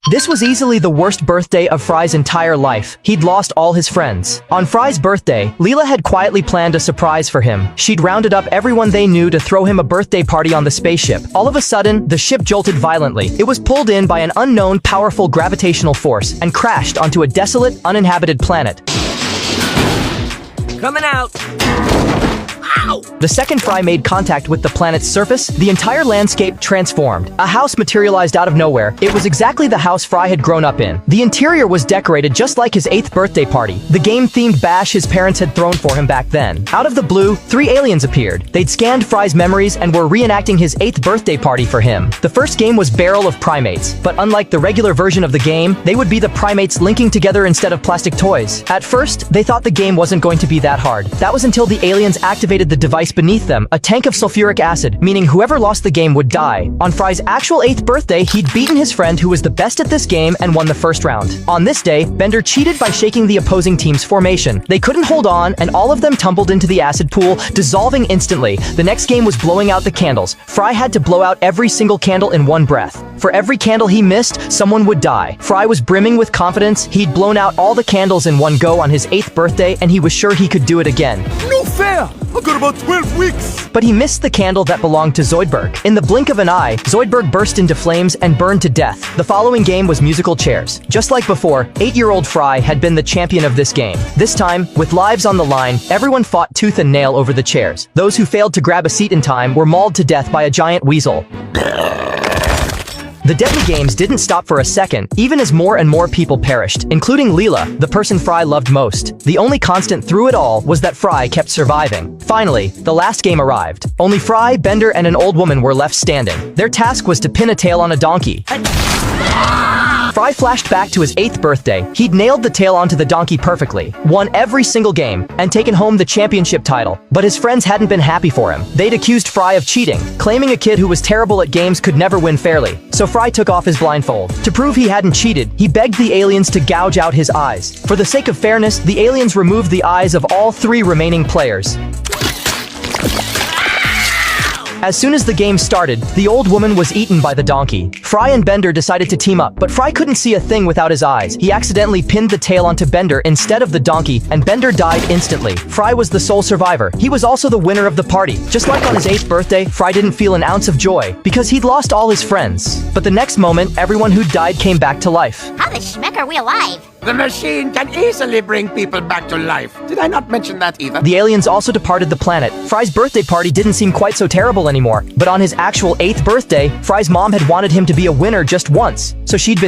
This was easily the worst birthday of Fry's entire life. He'd lost all his friends. On Fry's birthday, Leela had quietly planned a surprise for him. She'd rounded up everyone they knew to throw him a birthday party on the spaceship. All of a sudden, the ship jolted violently. It was pulled in by an unknown, powerful gravitational force and crashed onto a desolate, uninhabited planet. Coming out! Ow! The second Fry made contact with the planet's surface, the entire landscape transformed. A house materialized out of nowhere. It was exactly the house Fry had grown up in. The interior was decorated just like his 8th birthday party, the game-themed bash his parents had thrown for him back then. Out of the blue, 3 aliens appeared. They'd scanned Fry's memories and were reenacting his 8th birthday party for him. The first game was Barrel of Primates, but unlike the regular version of the game, they would be the primates linking together instead of plastic toys. At first, they thought the game wasn't going to be that hard. That was until the aliens activated the device beneath them, a tank of sulfuric acid, meaning whoever lost the game would die. On Fry's actual 8th birthday, he'd beaten his friend who was the best at this game and won the first round. On this day, Bender cheated by shaking the opposing team's formation. They couldn't hold on, and all of them tumbled into the acid pool, dissolving instantly. The next game was blowing out the candles. Fry had to blow out every single candle in one breath. For every candle he missed, someone would die. Fry was brimming with confidence. He'd blown out all the candles in one go on his 8th birthday, and he was sure he could do it again. No fair! I've got about 12 weeks! But he missed the candle that belonged to Zoidberg. In the blink of an eye, Zoidberg burst into flames and burned to death. The following game was musical chairs. Just like before, 8-year-old Fry had been the champion of this game. This time, with lives on the line, everyone fought tooth and nail over the chairs. Those who failed to grab a seat in time were mauled to death by a giant weasel. The deadly games didn't stop for a second, even as more and more people perished, including Leela, the person Fry loved most. The only constant through it all was that Fry kept surviving. Finally, the last game arrived. Only Fry, Bender, and an old woman were left standing. Their task was to pin a tail on a donkey. Fry flashed back to his 8th birthday. He'd nailed the tail onto the donkey perfectly, won every single game, and taken home the championship title. But his friends hadn't been happy for him. They'd accused Fry of cheating, claiming a kid who was terrible at games could never win fairly. So Fry took off his blindfold. To prove he hadn't cheated, he begged the aliens to gouge out his eyes. For the sake of fairness, the aliens removed the eyes of all 3 remaining players. As soon as the game started, the old woman was eaten by the donkey. Fry and Bender decided to team up, but Fry couldn't see a thing without his eyes. He accidentally pinned the tail onto Bender instead of the donkey, and Bender died instantly. Fry was the sole survivor. He was also the winner of the party. Just like on his 8th birthday, Fry didn't feel an ounce of joy, because he'd lost all his friends. But the next moment, everyone who died came back to life. How the schmeck are we alive? The machine can easily bring people back to life. Did I not mention that either? The aliens also departed the planet. Fry's birthday party didn't seem quite so terrible anymore, but on his actual 8th birthday, Fry's mom had wanted him to be a winner just once, so she'd been